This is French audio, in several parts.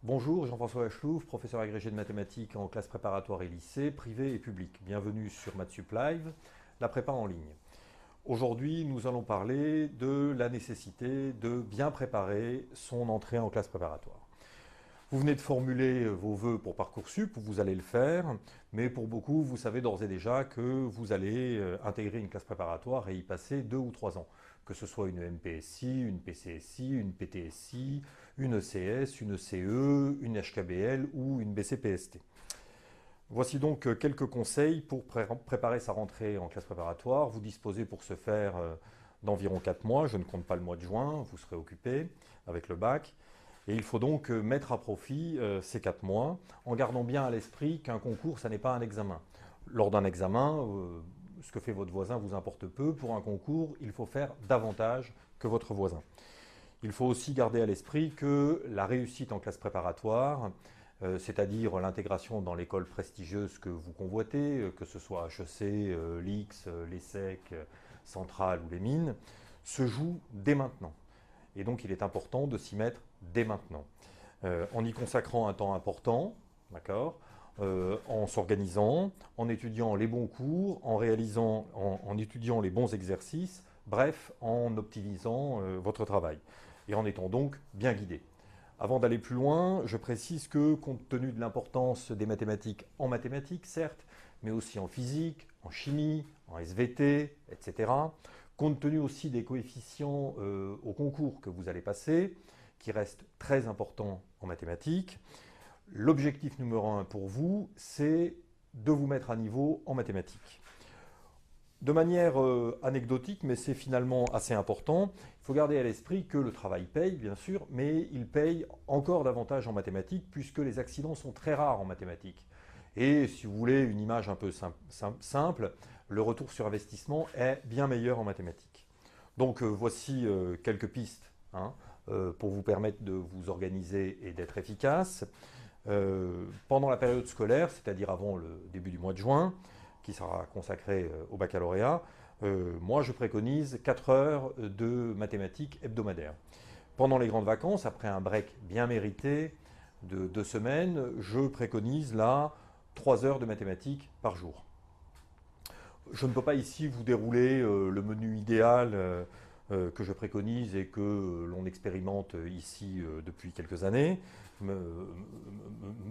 Bonjour, Jean-François Lachlouve, professeur agrégé de mathématiques en classe préparatoire et lycée, privé et public. Bienvenue sur Mathsup Live, la prépa en ligne. Aujourd'hui, nous allons parler de la nécessité de bien préparer son entrée en classe préparatoire. Vous venez de formuler vos vœux pour Parcoursup, vous allez le faire, mais pour beaucoup, vous savez d'ores et déjà que vous allez intégrer une classe préparatoire et y passer 2 ou 3 ans. Que ce soit une MPSI, une PCSI, une PTSI, une ECS, une CE, une HKBL ou une BCPST. Voici donc quelques conseils pour préparer sa rentrée en classe préparatoire. Vous disposez pour ce faire d'environ 4 mois, je ne compte pas le mois de juin, vous serez occupé avec le bac. Et il faut donc mettre à profit ces 4 mois en gardant bien à l'esprit qu'un concours, ça n'est pas un examen. Lors d'un examen, ce que fait votre voisin vous importe peu. Pour un concours, il faut faire davantage que votre voisin. Il faut aussi garder à l'esprit que la réussite en classe préparatoire, c'est-à-dire l'intégration dans l'école prestigieuse que vous convoitez, que ce soit HEC, l'IX, l'ESSEC, Centrale ou les mines, se joue dès maintenant. Et donc il est important de s'y mettre dès maintenant. En y consacrant un temps important, d'accord, en s'organisant, en étudiant les bons cours, en étudiant les bons exercices, bref, en optimisant votre travail et en étant donc bien guidé. Avant d'aller plus loin, je précise que compte tenu de l'importance des mathématiques en mathématiques, certes, mais aussi en physique, en chimie, en SVT, etc., compte tenu aussi des coefficients au concours que vous allez passer, qui restent très importants en mathématiques, l'objectif numéro 1 pour vous, c'est de vous mettre à niveau en mathématiques. De manière anecdotique, mais c'est finalement assez important, il faut garder à l'esprit que le travail paye, bien sûr, mais il paye encore davantage en mathématiques, puisque les accidents sont très rares en mathématiques. Et si vous voulez une image un peu simple, le retour sur investissement est bien meilleur en mathématiques. Donc voici quelques pistes pour vous permettre de vous organiser et d'être efficace. Pendant la période scolaire, c'est-à-dire avant le début du mois de juin, qui sera consacré au baccalauréat, moi je préconise 4 heures de mathématiques hebdomadaires. Pendant les grandes vacances, après un break bien mérité de 2 semaines, je préconise là 3 heures de mathématiques par jour. Je ne peux pas ici vous dérouler le menu idéal que je préconise et que l'on expérimente ici depuis quelques années,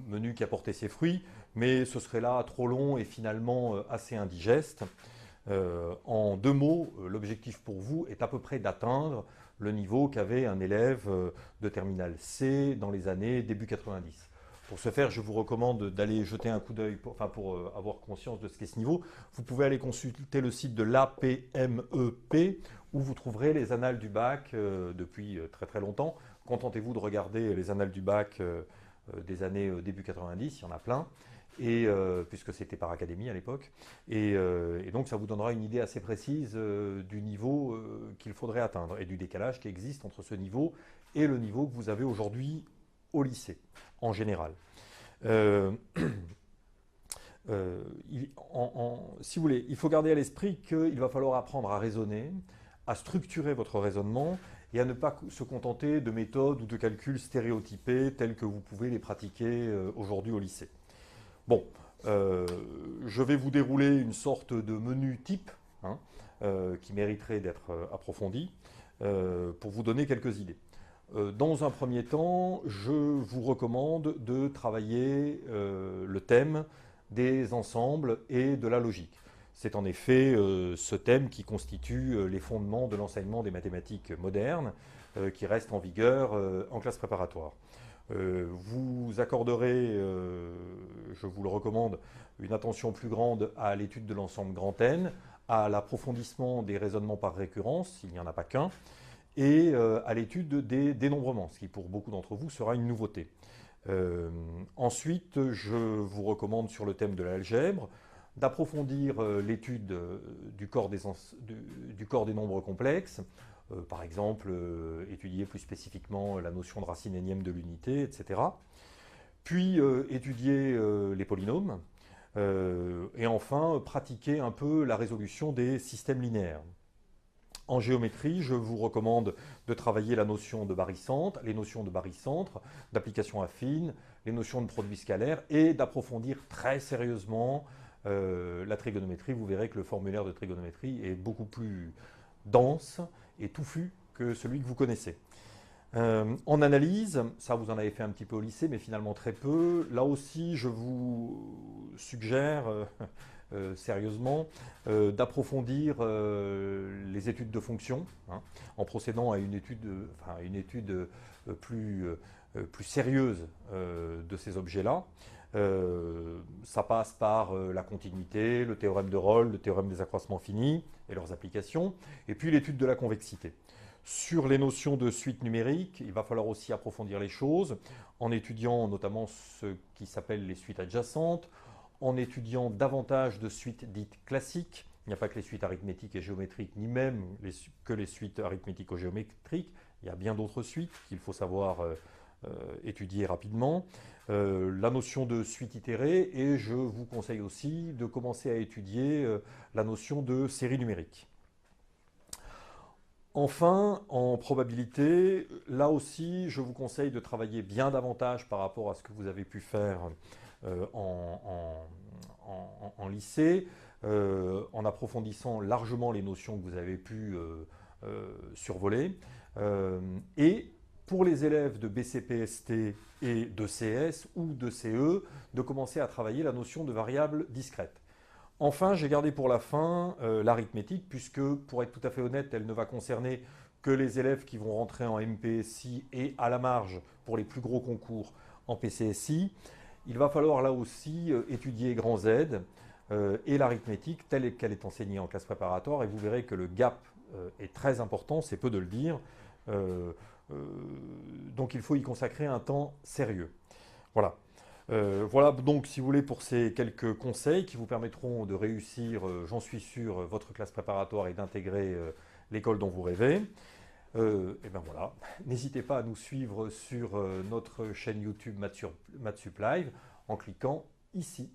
menu qui a porté ses fruits, mais ce serait là trop long et finalement assez indigeste. En 2 mots, l'objectif pour vous est à peu près d'atteindre le niveau qu'avait un élève de terminale C dans les années début 90. Pour ce faire, je vous recommande d'aller jeter un coup d'œil pour avoir conscience de ce qu'est ce niveau. Vous pouvez aller consulter le site de l'APMEP où vous trouverez les annales du bac depuis très très longtemps. Contentez-vous de regarder les annales du bac des années début 90, il y en a plein. Puisque c'était par académie à l'époque. Et donc ça vous donnera une idée assez précise du niveau qu'il faudrait atteindre et du décalage qui existe entre ce niveau et le niveau que vous avez aujourd'hui au lycée, en général. Euh, si vous voulez, il faut garder à l'esprit qu'il va falloir apprendre à raisonner, à structurer votre raisonnement et à ne pas se contenter de méthodes ou de calculs stéréotypés tels que vous pouvez les pratiquer aujourd'hui au lycée. Bon, je vais vous dérouler une sorte de menu type qui mériterait d'être approfondi pour vous donner quelques idées. Dans un premier temps, je vous recommande de travailler le thème des ensembles et de la logique. C'est en effet ce thème qui constitue les fondements de l'enseignement des mathématiques modernes qui reste en vigueur en classe préparatoire. Vous accorderez, je vous le recommande, une attention plus grande à l'étude de l'ensemble grand N, à l'approfondissement des raisonnements par récurrence, s'il n'y en a pas qu'un, et à l'étude des dénombrements, ce qui pour beaucoup d'entre vous sera une nouveauté. Ensuite, je vous recommande sur le thème de l'algèbre d'approfondir l'étude du corps des nombres complexes, par exemple étudier plus spécifiquement la notion de racine énième de l'unité, etc. Puis étudier les polynômes, et enfin pratiquer un peu la résolution des systèmes linéaires. En géométrie, je vous recommande de travailler la notion de barycentre, les notions de barycentre, d'application affine, les notions de produit scalaire et d'approfondir très sérieusement la trigonométrie. Vous verrez que le formulaire de trigonométrie est beaucoup plus dense et touffu que celui que vous connaissez. En analyse, ça vous en avez fait un petit peu au lycée, mais finalement très peu. Là aussi, je vous suggère sérieusement d'approfondir les études de fonctions, hein, en procédant à une étude, plus sérieuse de ces objets-là. Ça passe par la continuité, le théorème de Rolle, le théorème des accroissements finis et leurs applications, et puis l'étude de la convexité. Sur les notions de suite numérique, il va falloir aussi approfondir les choses en étudiant notamment ce qui s'appelle les suites adjacentes, en étudiant davantage de suites dites classiques. Il n'y a pas que les suites arithmétiques et géométriques, ni même que les suites arithmético-géométriques. Il y a bien d'autres suites qu'il faut savoir étudier rapidement. La notion de suite itérée, et je vous conseille aussi de commencer à étudier la notion de série numérique. Enfin, en probabilité, là aussi, je vous conseille de travailler bien davantage par rapport à ce que vous avez pu faire en lycée, en approfondissant largement les notions que vous avez pu survoler. Et pour les élèves de BCPST et de CS ou de CE, de commencer à travailler la notion de variable discrète. Enfin, j'ai gardé pour la fin l'arithmétique, puisque, pour être tout à fait honnête, elle ne va concerner que les élèves qui vont rentrer en MPSI et à la marge, pour les plus gros concours, en PCSI. Il va falloir là aussi étudier grand Z et l'arithmétique telle qu'elle est enseignée en classe préparatoire, et vous verrez que le gap est très important, c'est peu de le dire. Donc il faut y consacrer un temps sérieux. Voilà. Voilà donc, si vous voulez, pour ces quelques conseils qui vous permettront de réussir, j'en suis sûr, votre classe préparatoire et d'intégrer l'école dont vous rêvez. Et ben voilà, n'hésitez pas à nous suivre sur notre chaîne YouTube Mathsup Live en cliquant ici.